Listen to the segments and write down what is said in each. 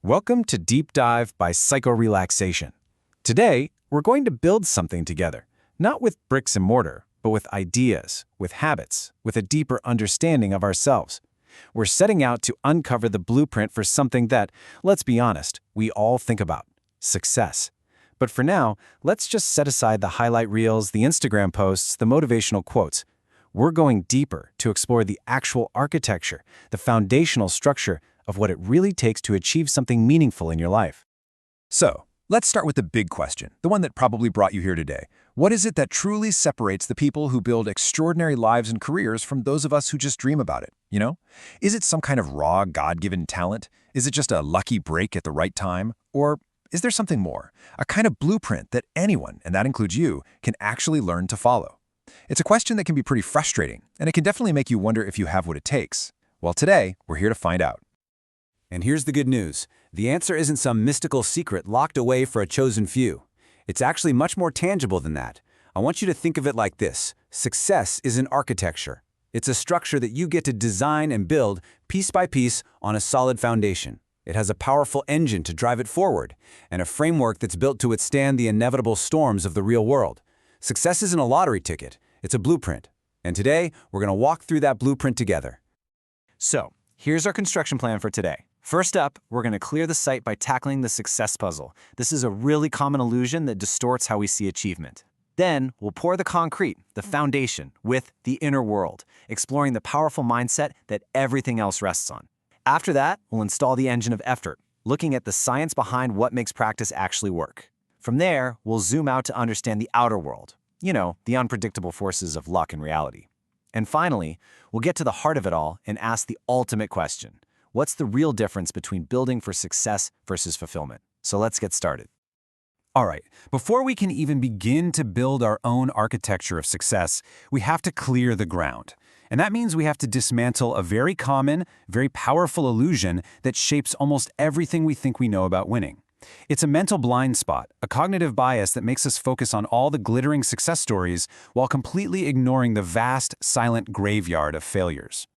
Welcome to Deep Dive by Psycho Relaxation. Today, we're going to build something together, not with bricks and mortar, but with ideas, with habits, with a deeper understanding of ourselves. We're setting out to uncover the blueprint for something that, let's be honest, we all think about: success. But for now, let's just set aside the highlight reels, the Instagram posts, the motivational quotes. We're going deeper to explore the actual architecture, the foundational structure of what it really takes to achieve something meaningful in your life. So, let's start with the big question, the one that probably brought you here today. What is it that truly separates the people who build extraordinary lives and careers from those of us who just dream about it, you know? Is it some kind of raw, God-given talent? Is it just a lucky break at the right time? Or is there something more, a kind of blueprint that anyone, and that includes you, can actually learn to follow? It's a question that can be pretty frustrating, and it can definitely make you wonder if you have what it takes. Well, today, we're here to find out. And here's the good news. The answer isn't some mystical secret locked away for a chosen few. It's actually much more tangible than that. I want you to think of it like this. Success is an architecture. It's a structure that you get to design and build piece by piece on a solid foundation. It has a powerful engine to drive it forward, and a framework that's built to withstand the inevitable storms of the real world. Success isn't a lottery ticket. It's a blueprint. And today, we're going to walk through that blueprint together. So, here's our construction plan for today. First up, we're going to clear the site by tackling the success puzzle. This is a really common illusion that distorts how we see achievement. Then, we'll pour the concrete, the foundation, with the inner world, exploring the powerful mindset that everything else rests on. After that, we'll install the engine of effort, looking at the science behind what makes practice actually work. From there, we'll zoom out to understand the outer world, the unpredictable forces of luck and reality. And finally, we'll get to the heart of it all and ask the ultimate question. What's the real difference between building for success versus fulfillment? So let's get started. All right, before we can even begin to build our own architecture of success, we have to clear the ground. And that means we have to dismantle a very common, very powerful illusion that shapes almost everything we think we know about winning. It's a mental blind spot, a cognitive bias that makes us focus on all the glittering success stories while completely ignoring the vast, silent graveyard of failures.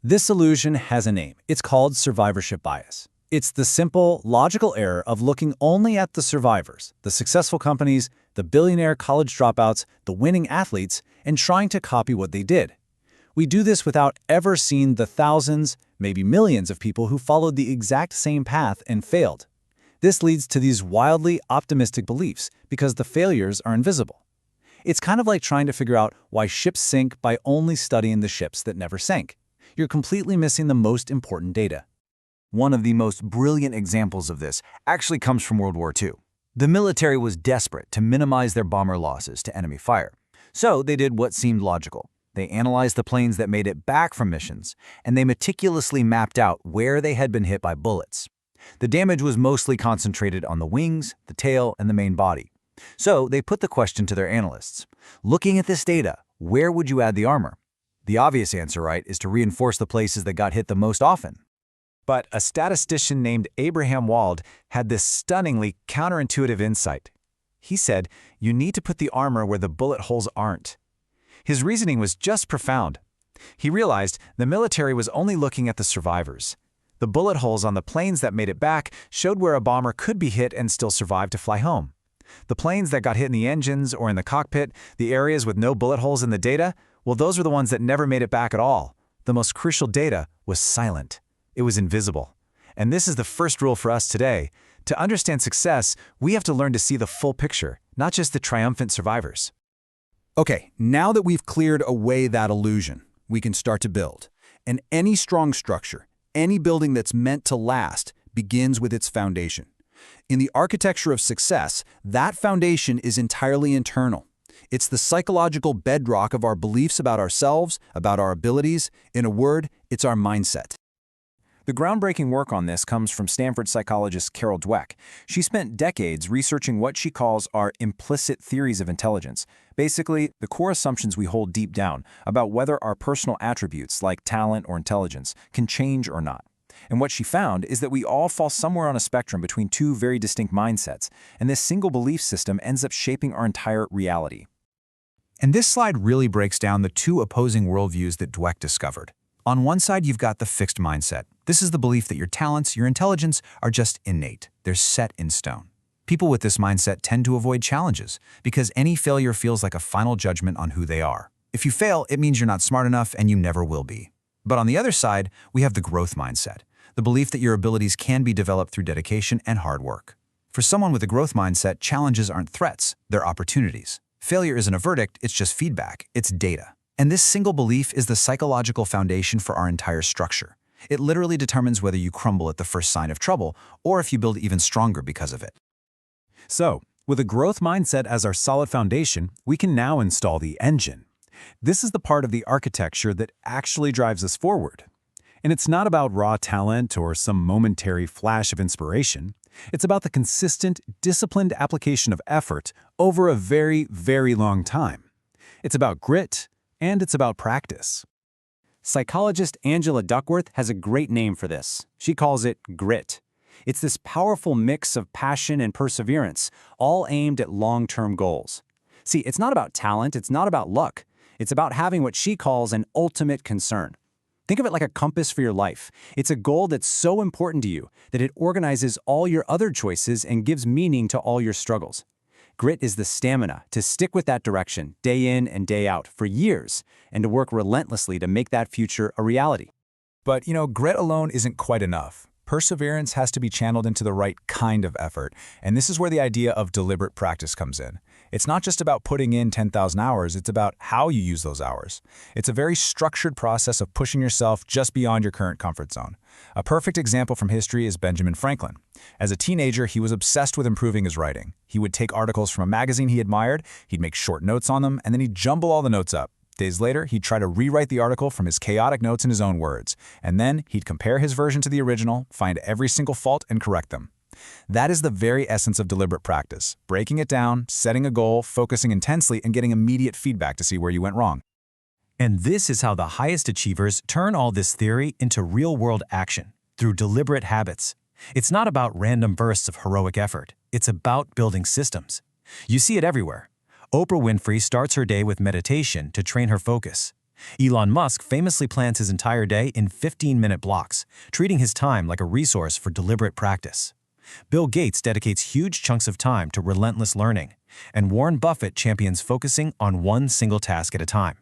This illusion has a name. It's called survivorship bias. It's the simple, logical error of looking only at the survivors, the successful companies, the billionaire college dropouts, the winning athletes, and trying to copy what they did. We do this without ever seeing the thousands, maybe millions of people who followed the exact same path and failed. This leads to these wildly optimistic beliefs because the failures are invisible. It's kind of like trying to figure out why ships sink by only studying the ships that never sank. You're completely missing the most important data. One of the most brilliant examples of this actually comes from World War II. The military was desperate to minimize their bomber losses to enemy fire. So they did what seemed logical. They analyzed the planes that made it back from missions, and they meticulously mapped out where they had been hit by bullets. The damage was mostly concentrated on the wings, the tail, and the main body. So they put the question to their analysts. Looking at this data, where would you add the armor? The obvious answer, right, is to reinforce the places that got hit the most often. But a statistician named Abraham Wald had this stunningly counterintuitive insight. He said, you need to put the armor where the bullet holes aren't. His reasoning was just profound. He realized the military was only looking at the survivors. The bullet holes on the planes that made it back showed where a bomber could be hit and still survive to fly home. The planes that got hit in the engines or in the cockpit, the areas with no bullet holes in the data, well, those were the ones that never made it back at all. The most crucial data was silent. It was invisible. And this is the first rule for us today. To understand success, we have to learn to see the full picture, not just the triumphant survivors. Okay, now that we've cleared away that illusion, we can start to build. And any strong structure, any building that's meant to last, begins with its foundation. In the architecture of success, that foundation is entirely internal. It's the psychological bedrock of our beliefs about ourselves, about our abilities. In a word, it's our mindset. The groundbreaking work on this comes from Stanford psychologist Carol Dweck. She spent decades researching what she calls our implicit theories of intelligence, basically the core assumptions we hold deep down about whether our personal attributes like talent or intelligence can change or not. And what she found is that we all fall somewhere on a spectrum between two very distinct mindsets, and this single belief system ends up shaping our entire reality. And this slide really breaks down the two opposing worldviews that Dweck discovered. On one side, you've got the fixed mindset. This is the belief that your talents, your intelligence, are just innate. They're set in stone. People with this mindset tend to avoid challenges because any failure feels like a final judgment on who they are. If you fail, it means you're not smart enough and you never will be. But on the other side, we have the growth mindset, the belief that your abilities can be developed through dedication and hard work. For someone with a growth mindset, challenges aren't threats, they're opportunities. Failure isn't a verdict, it's just feedback, it's data. And this single belief is the psychological foundation for our entire structure. It literally determines whether you crumble at the first sign of trouble or if you build even stronger because of it. So, with a growth mindset as our solid foundation, we can now install the engine. This is the part of the architecture that actually drives us forward. And it's not about raw talent or some momentary flash of inspiration. It's about the consistent, disciplined application of effort over a very, very long time. It's about grit, and it's about practice. Psychologist Angela Duckworth has a great name for this. She calls it grit. It's this powerful mix of passion and perseverance, all aimed at long-term goals. See, it's not about talent, it's not about luck. It's about having what she calls an ultimate concern. Think of it like a compass for your life. It's a goal that's so important to you that it organizes all your other choices and gives meaning to all your struggles. Grit is the stamina to stick with that direction day in and day out for years and to work relentlessly to make that future a reality. But, grit alone isn't quite enough. Perseverance has to be channeled into the right kind of effort, and this is where the idea of deliberate practice comes in. It's not just about putting in 10,000 hours, it's about how you use those hours. It's a very structured process of pushing yourself just beyond your current comfort zone. A perfect example from history is Benjamin Franklin. As a teenager, he was obsessed with improving his writing. He would take articles from a magazine he admired, he'd make short notes on them, and then he'd jumble all the notes up. Days later, he'd try to rewrite the article from his chaotic notes in his own words, and then he'd compare his version to the original, find every single fault, and correct them. That is the very essence of deliberate practice, breaking it down, setting a goal, focusing intensely, and getting immediate feedback to see where you went wrong. And this is how the highest achievers turn all this theory into real-world action, through deliberate habits. It's not about random bursts of heroic effort. It's about building systems. You see it everywhere. Oprah Winfrey starts her day with meditation to train her focus. Elon Musk famously plans his entire day in 15-minute blocks, treating his time like a resource for deliberate practice. Bill Gates dedicates huge chunks of time to relentless learning, and Warren Buffett champions focusing on one single task at a time.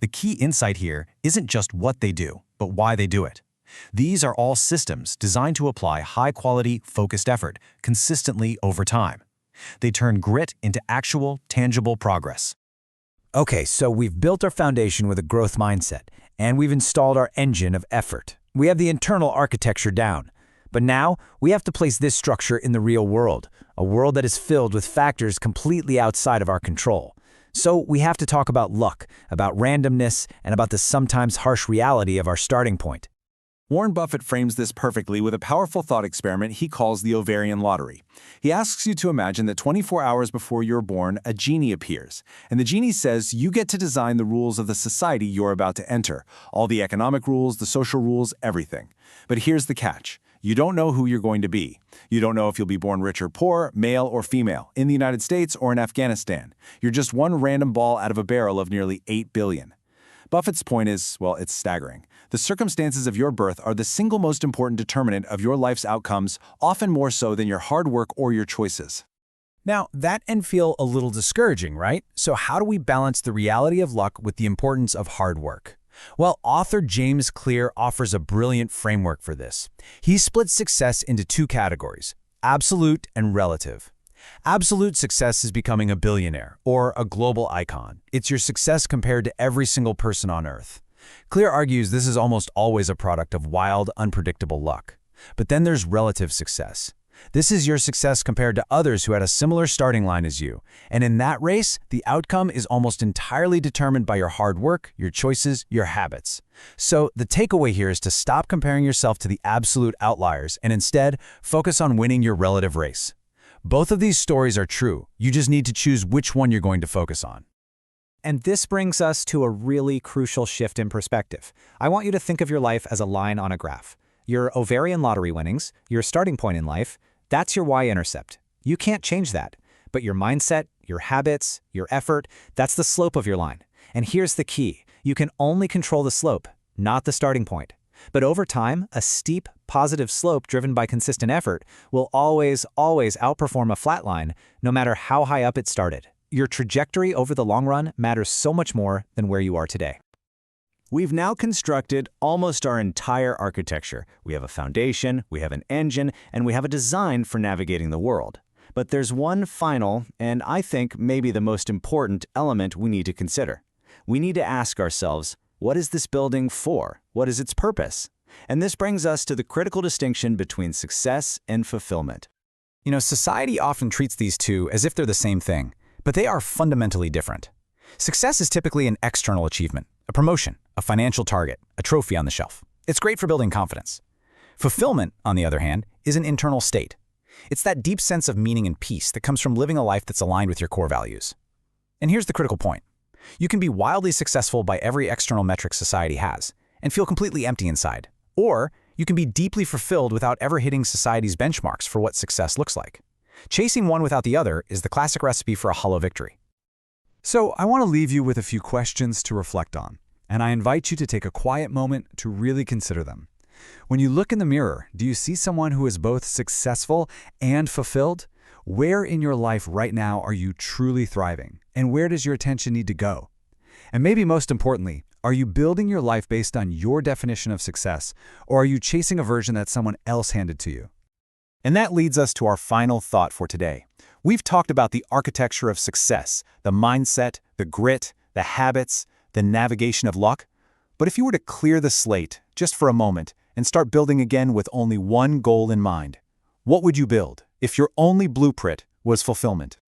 The key insight here isn't just what they do, but why they do it. These are all systems designed to apply high-quality, focused effort consistently over time. They turn grit into actual, tangible progress. Okay, so we've built our foundation with a growth mindset, and we've installed our engine of effort. We have the internal architecture down. But now, we have to place this structure in the real world, a world that is filled with factors completely outside of our control. So we have to talk about luck, about randomness, and about the sometimes harsh reality of our starting point. Warren Buffett frames this perfectly with a powerful thought experiment he calls the ovarian lottery. He asks you to imagine that 24 hours before you're born, a genie appears. And the genie says you get to design the rules of the society you're about to enter. All the economic rules, the social rules, everything. But here's the catch. You don't know who you're going to be. You don't know if you'll be born rich or poor, male or female, in the United States or in Afghanistan. You're just one random ball out of a barrel of nearly 8 billion. Buffett's point is, well, it's staggering. The circumstances of your birth are the single most important determinant of your life's outcomes, often more so than your hard work or your choices. Now, that can feel a little discouraging, right? So how do we balance the reality of luck with the importance of hard work? Well, author James Clear offers a brilliant framework for this. He splits success into two categories, absolute and relative. Absolute success is becoming a billionaire or a global icon. It's your success compared to every single person on Earth. Clear argues this is almost always a product of wild, unpredictable luck. But then there's relative success. This is your success compared to others who had a similar starting line as you. And in that race, the outcome is almost entirely determined by your hard work, your choices, your habits. So the takeaway here is to stop comparing yourself to the absolute outliers and instead focus on winning your relative race. Both of these stories are true. You just need to choose which one you're going to focus on. And this brings us to a really crucial shift in perspective. I want you to think of your life as a line on a graph. Your ovarian lottery winnings, your starting point in life, that's your y-intercept. You can't change that. But your mindset, your habits, your effort, that's the slope of your line. And here's the key. You can only control the slope, not the starting point. But over time, a steep, positive slope driven by consistent effort will always outperform a flat line, no matter how high up it started. Your trajectory over the long run matters so much more than where you are today. We've now constructed almost our entire architecture. We have a foundation, we have an engine, and we have a design for navigating the world. But there's one final, and I think maybe the most important element we need to consider. We need to ask ourselves, what is this building for? What is its purpose? And this brings us to the critical distinction between success and fulfillment. You know, society often treats these two as if they're the same thing, but they are fundamentally different. Success is typically an external achievement, a promotion, a financial target, a trophy on the shelf. It's great for building confidence. Fulfillment, on the other hand, is an internal state. It's that deep sense of meaning and peace that comes from living a life that's aligned with your core values. And here's the critical point. You can be wildly successful by every external metric society has and feel completely empty inside. Or you can be deeply fulfilled without ever hitting society's benchmarks for what success looks like. Chasing one without the other is the classic recipe for a hollow victory. So I want to leave you with a few questions to reflect on, and I invite you to take a quiet moment to really consider them. When you look in the mirror, do you see someone who is both successful and fulfilled? Where in your life right now are you truly thriving? And where does your attention need to go? And maybe most importantly, are you building your life based on your definition of success, or are you chasing a version that someone else handed to you? And that leads us to our final thought for today. We've talked about the architecture of success, the mindset, the grit, the habits, the navigation of luck. But if you were to clear the slate, just for a moment, and start building again with only one goal in mind, what would you build if your only blueprint was fulfillment?